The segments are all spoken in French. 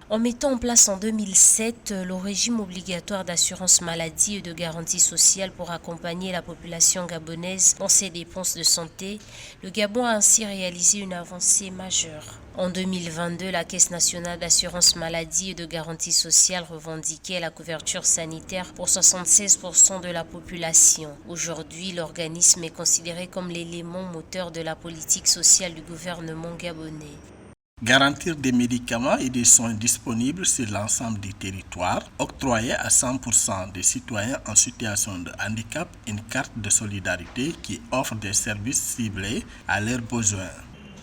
En mettant en place en 2007 le régime obligatoire d'assurance maladie et de garantie sociale pour accompagner la population gabonaise dans ses dépenses de santé, le Gabon a ainsi réalisé une avancée majeure. En 2022, la Caisse nationale d'assurance maladie et de garantie sociale revendiquait la couverture sanitaire pour 76% de la population. Aujourd'hui, l'organisme est considéré comme l'élément moteur de la politique sociale du gouvernement gabonais. Garantir des médicaments et des soins disponibles sur l'ensemble du territoire, octroyer à 100% des citoyens en situation de handicap une carte de solidarité qui offre des services ciblés à leurs besoins.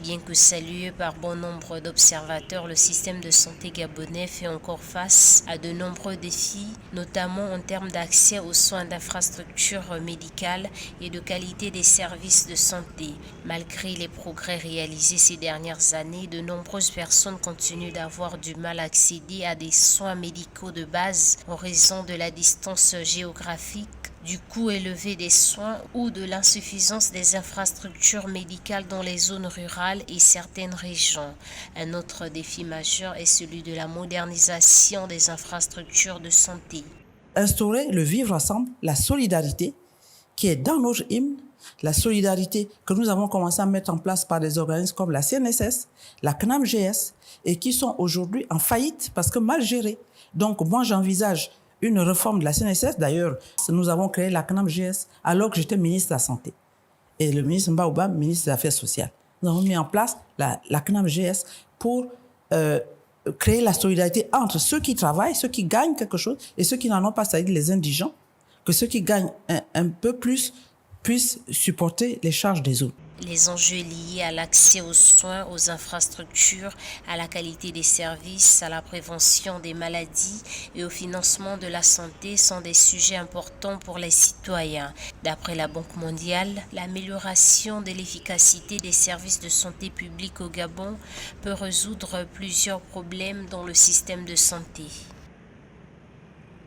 Bien que salué par bon nombre d'observateurs, le système de santé gabonais fait encore face à de nombreux défis, notamment en termes d'accès aux soins d'infrastructures médicales et de qualité des services de santé. Malgré les progrès réalisés ces dernières années, de nombreuses personnes continuent d'avoir du mal à accéder à des soins médicaux de base en raison de la distance géographique, du coût élevé des soins ou de l'insuffisance des infrastructures médicales dans les zones rurales et certaines régions. Un autre défi majeur est celui de la modernisation des infrastructures de santé. Instaurer le vivre ensemble, la solidarité qui est dans notre hymne, la solidarité que nous avons commencé à mettre en place par des organismes comme la CNSS, la CNAMGS, et qui sont aujourd'hui en faillite parce que mal gérés. Donc moi j'envisage une réforme de la CNSS. D'ailleurs, nous avons créé la CNAMGS alors que j'étais ministre de la Santé. Et le ministre Mbaouba, ministre des Affaires sociales. Nous avons mis en place la CNAMGS pour créer la solidarité entre ceux qui travaillent, ceux qui gagnent quelque chose, et ceux qui n'en ont pas, c'est-à-dire les indigents, que ceux qui gagnent un peu plus puissent supporter les charges des autres. Les enjeux liés à l'accès aux soins, aux infrastructures, à la qualité des services, à la prévention des maladies et au financement de la santé sont des sujets importants pour les citoyens. D'après la Banque mondiale, l'amélioration de l'efficacité des services de santé publique au Gabon peut résoudre plusieurs problèmes dans le système de santé.